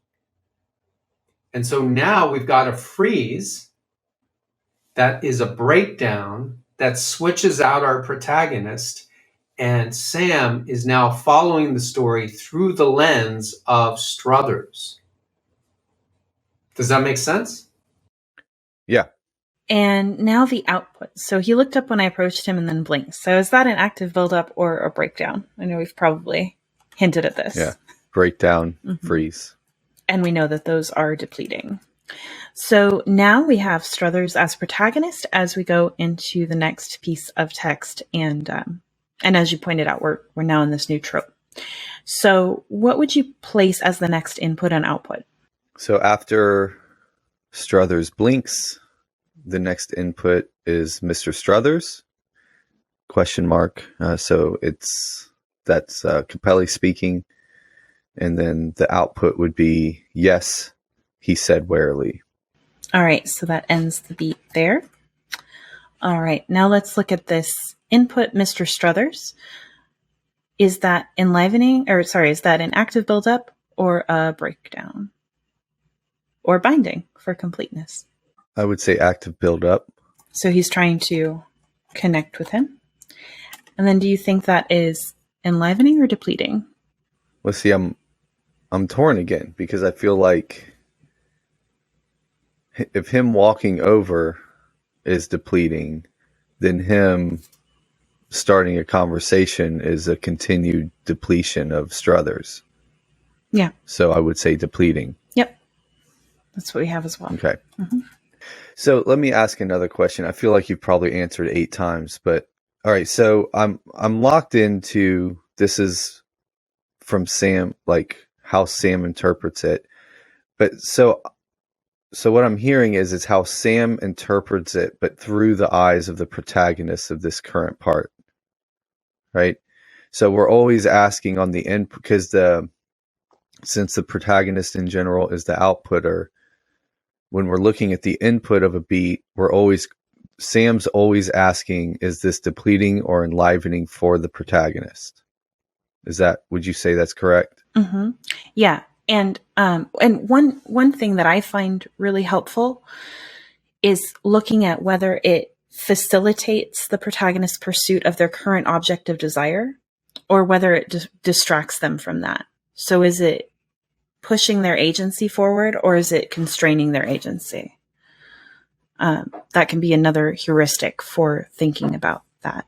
And so now we've got a freeze that is a breakdown that switches out our protagonist, and Sam is now following the story through the lens of Struthers. Does that make sense? Yeah. And now the output. So he looked up when I approached him and then blinked. So is that an active buildup or a breakdown? I know we've probably hinted at this. Yeah. Breakdown, freeze. And we know that those are depleting. So now we have Struthers as protagonist as we go into the next piece of text. And as you pointed out, we're now in this new trope. So what would you place as the next input and output? So after Struthers blinks, the next input is Mr. Struthers, ? So that's Capelli speaking. And then the output would be, yes, he said warily. All right. So that ends the beat there. All right. Now let's look at this input, Mr. Struthers. Is that is that an active buildup or a breakdown? Or binding for completeness? I would say active buildup. So he's trying to connect with him. And then do you think that is enlivening or depleting? Well, see, I'm torn again, because I feel like if him walking over is depleting, then him starting a conversation is a continued depletion of Struthers. Yeah. So I would say depleting. Yep. That's what we have as well. Okay. So let me ask another question. I feel like you've probably answered 8 times, but all right. So I'm locked into, this is from Sam, like how Sam interprets it. But so what I'm hearing is it's how Sam interprets it, but through the eyes of the protagonist of this current part, right? So we're always asking on the end, because since the protagonist in general is the outputter, when we're looking at the input of a beat, Sam's always asking, is this depleting or enlivening for the protagonist? Would you say that's correct? Mm-hmm. Yeah. And one thing that I find really helpful is looking at whether it facilitates the protagonist's pursuit of their current object of desire, or whether it distracts them from that. So is it pushing their agency forward, or is it constraining their agency? That can be another heuristic for thinking about that.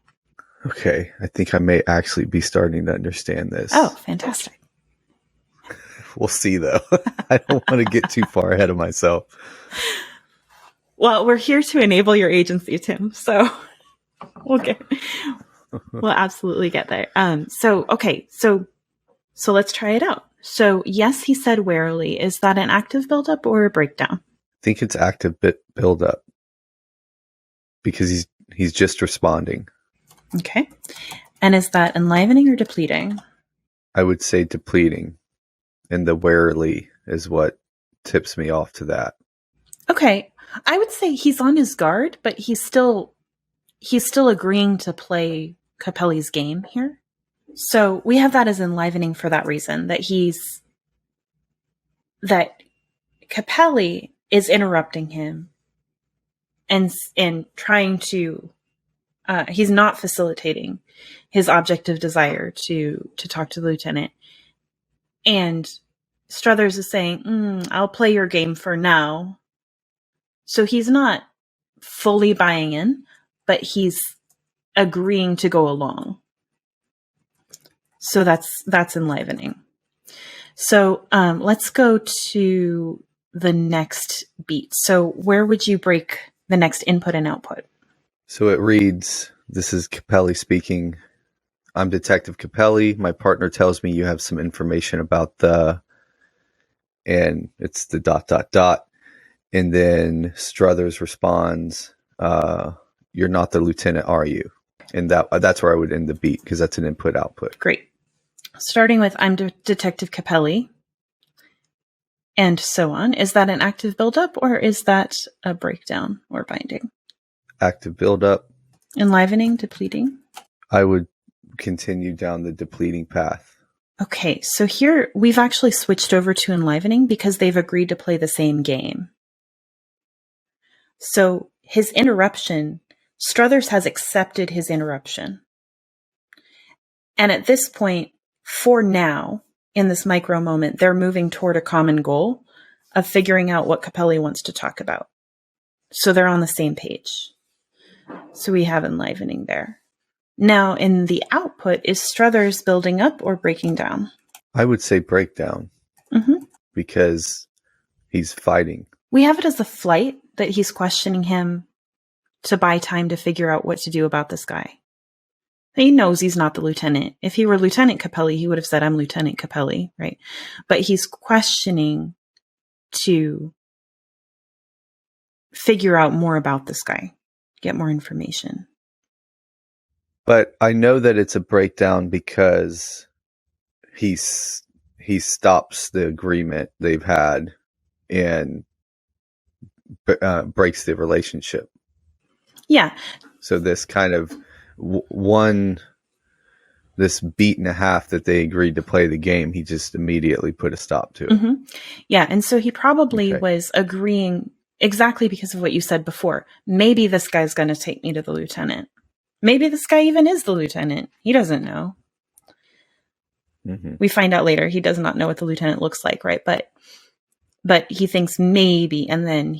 Okay. I think I may actually be starting to understand this. Oh, fantastic. We'll see, though. I don't want to get too far ahead of myself. Well, we're here to enable your agency, Tim. So we'll absolutely get there. So let's try it out. So yes, he said warily. Is that an active buildup or a breakdown? I think it's active build up because he's just responding. Okay. And is that enlivening or depleting? I would say depleting, and the warily is what tips me off to that. Okay. I would say he's on his guard, but he's still agreeing to play Capelli's game here. So we have that as enlivening for that reason, that Capelli is interrupting him and trying to, he's not facilitating his object of desire to talk to the lieutenant. And Struthers is saying, I'll play your game for now. So he's not fully buying in, but he's agreeing to go along. So that's enlivening. So let's go to the next beat. So where would you break the next input and output? So it reads, this is Capelli speaking. I'm Detective Capelli. My partner tells me you have some information about and it's the ... And then Struthers responds, you're not the lieutenant, are you? And that's where I would end the beat, because that's an input output. Great. Starting with I'm Detective Capelli and so on. Is that an active buildup or is that a breakdown or binding? Active buildup. Enlivening, depleting? I would continue down the depleting path. Okay, so here we've actually switched over to enlivening because they've agreed to play the same game. So his interruption, Struthers has accepted his interruption. And at this point, for now, in this micro moment, they're moving toward a common goal of figuring out what Capelli wants to talk about. So they're on the same page. So we have enlivening there. Now, in the output, is Struthers building up or breaking down? I would say breakdown, because he's fighting. We have it as a flight, that he's questioning him to buy time to figure out what to do about this guy. He knows he's not the lieutenant. If he were Lieutenant Capelli, he would have said, I'm Lieutenant Capelli, right? But he's questioning to figure out more about this guy, get more information. But I know that it's a breakdown because he stops the agreement they've had and breaks the relationship. Yeah. So this kind of this beat and a half that they agreed to play the game, he just immediately put a stop to it. Yeah. And so he probably was agreeing exactly because of what you said before. Maybe this guy's going to take me to the lieutenant. Maybe this guy even is the lieutenant. He doesn't know. We find out later he does not know what the lieutenant looks like, right? But he thinks maybe, and then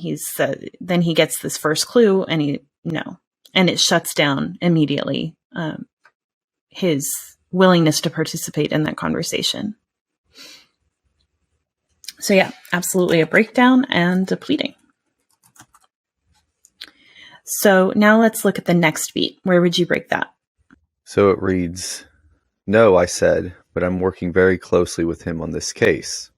then he gets this first clue, and and it shuts down immediately his willingness to participate in that conversation. So yeah, absolutely a breakdown and depleting. So now let's look at the next beat. Where would you break that? So it reads, no, I said, but I'm working very closely with him on this case.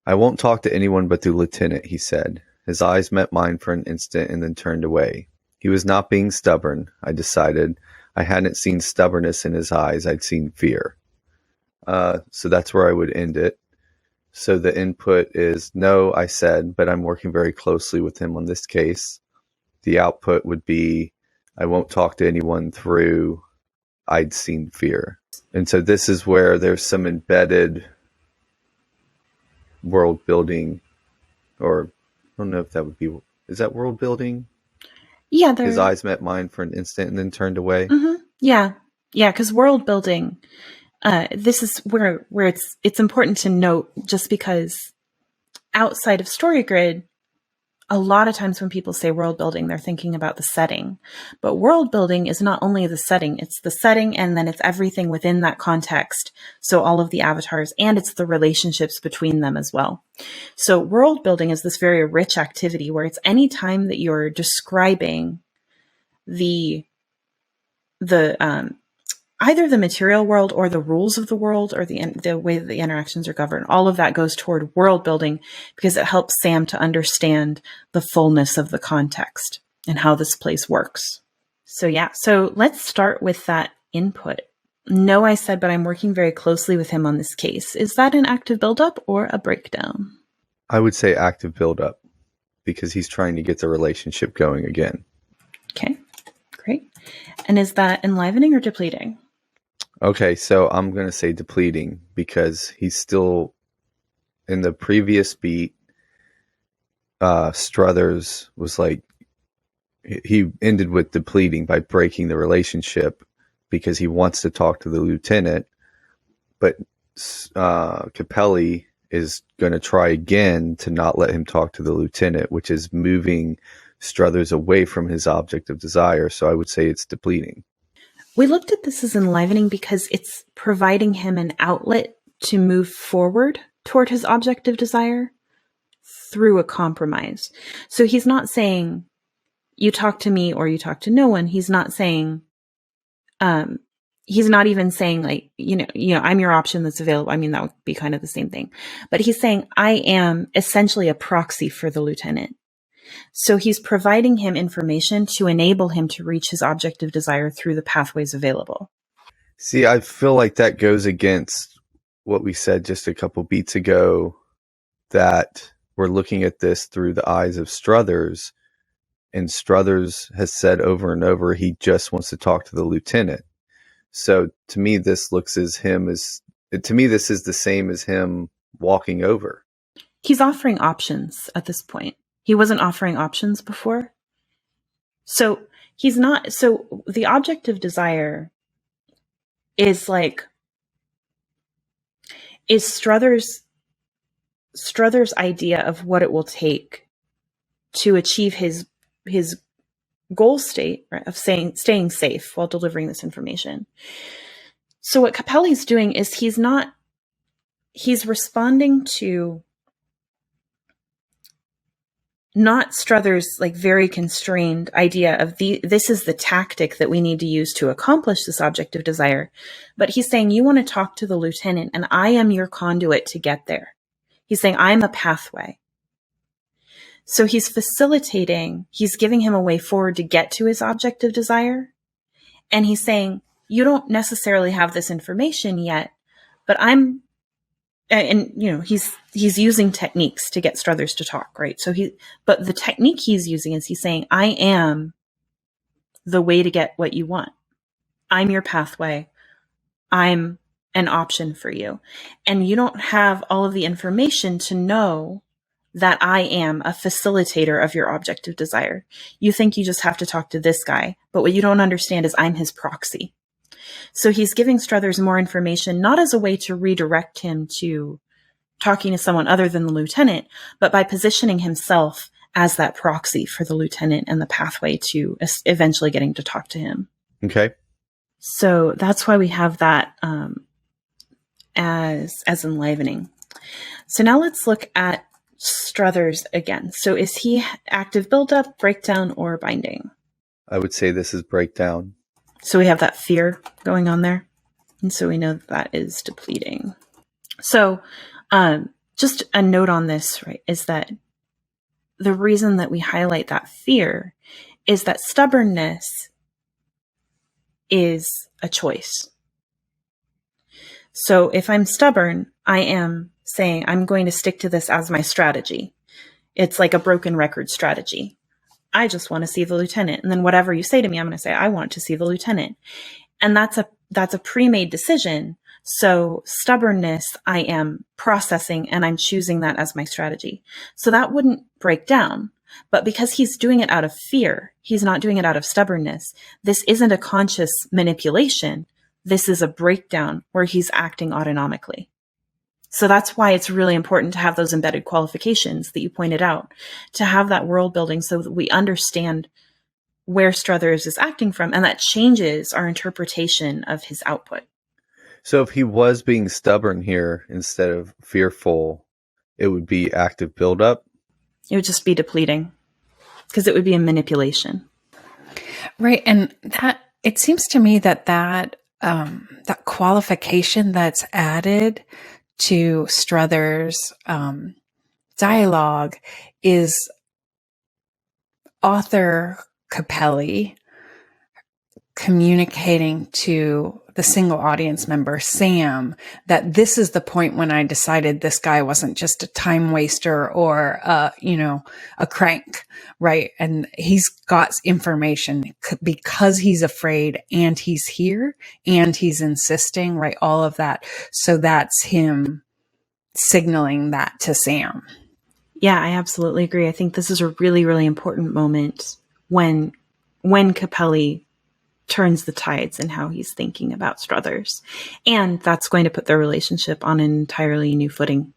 I won't talk to anyone but the lieutenant, he said. His eyes met mine for an instant and then turned away. He was not being stubborn, I decided. I hadn't seen stubbornness in his eyes, I'd seen fear. So that's where I would end it. So the input is, no, I said, but I'm working very closely with him on this case. The output would be, I won't talk to anyone through, I'd seen fear. And so this is where there's some embedded world building, or I don't know if that would be, is that world building? Yeah. His eyes met mine for an instant and then turned away. Yeah. Yeah. Because world building, this is where it's important to note, just because outside of StoryGrid, a lot of times when people say world building, they're thinking about the setting. But world building is not only the setting, it's the setting and then it's everything within that context. So all of the avatars, and it's the relationships between them as well. So world building is this very rich activity where it's any time that you're describing the either the material world or the rules of the world or the way that the interactions are governed. All of that goes toward world building because it helps Sam to understand the fullness of the context and how this place works. So let's start with that input. No, I said, but I'm working very closely with him on this case. Is that an active buildup or a breakdown? I would say active buildup because he's trying to get the relationship going again. Okay, great. And is that enlivening or depleting? Okay, so I'm going to say depleting because he's still in the previous beat. Struthers was like, he ended with depleting by breaking the relationship because he wants to talk to the lieutenant, but Capelli is going to try again to not let him talk to the lieutenant, which is moving Struthers away from his object of desire. So I would say it's depleting. We looked at this as enlivening because it's providing him an outlet to move forward toward his object of desire through a compromise. So he's not saying, you talk to me or you talk to no one. He's not saying, he's not even saying like, I'm your option that's available. I mean, that would be kind of the same thing. But he's saying, I am essentially a proxy for the lieutenant. So he's providing him information to enable him to reach his object of desire through the pathways available. See, I feel like that goes against what we said just a couple beats ago, that we're looking at this through the eyes of Struthers, and Struthers has said over and over he just wants to talk to the lieutenant. So to me, this is the same as him walking over. He's offering options at this point. He wasn't offering options before. So he's not, so the object of desire is Struthers' idea of what it will take to achieve his goal state, right, of staying safe while delivering this information. So what Capelli's doing is he's responding to not Struthers' like very constrained idea of this is the tactic that we need to use to accomplish this object of desire. But he's saying, you want to talk to the lieutenant and I am your conduit to get there. He's saying, I'm a pathway. So he's giving him a way forward to get to his object of desire. And he's saying, you don't necessarily have this information yet, but he's using techniques to get Struthers to talk, right? But the technique he's using is he's saying, I am the way to get what you want. I'm your pathway. I'm an option for you. And you don't have all of the information to know that I am a facilitator of your object of desire. You think you just have to talk to this guy, but what you don't understand is I'm his proxy. So he's giving Struthers more information, not as a way to redirect him to talking to someone other than the lieutenant, but by positioning himself as that proxy for the lieutenant and the pathway to eventually getting to talk to him. Okay. So that's why we have that as enlivening. So now let's look at Struthers again. So is he active buildup, breakdown, or binding? I would say this is breakdown. So we have that fear going on there. And so we know that is depleting. So just a note on this, right, is that the reason that we highlight that fear is that stubbornness is a choice. So if I'm stubborn, I am saying I'm going to stick to this as my strategy. It's like a broken record strategy. I just want to see the lieutenant. And then whatever you say to me, I'm going to say, I want to see the lieutenant. And that's a pre-made decision. So stubbornness, I am processing and I'm choosing that as my strategy. So that wouldn't break down. But because he's doing it out of fear, he's not doing it out of stubbornness. This isn't a conscious manipulation. This is a breakdown where he's acting autonomically. So that's why it's really important to have those embedded qualifications that you pointed out, to have that world building so that we understand where Struthers is acting from, and that changes our interpretation of his output. So if he was being stubborn here instead of fearful, it would be active buildup? It would just be depleting because it would be a manipulation. Right. And that it seems to me that that qualification that's added to Struthers' dialogue is author Capelli communicating to the single audience member, Sam, that this is the point when I decided this guy wasn't just a time waster or, a crank, right? And he's got information because he's afraid and he's here and he's insisting, right? All of that. So that's him signaling that to Sam. Yeah, I absolutely agree. I think this is a really, really important moment when Capelli turns the tides in how he's thinking about Struthers. And that's going to put their relationship on an entirely new footing.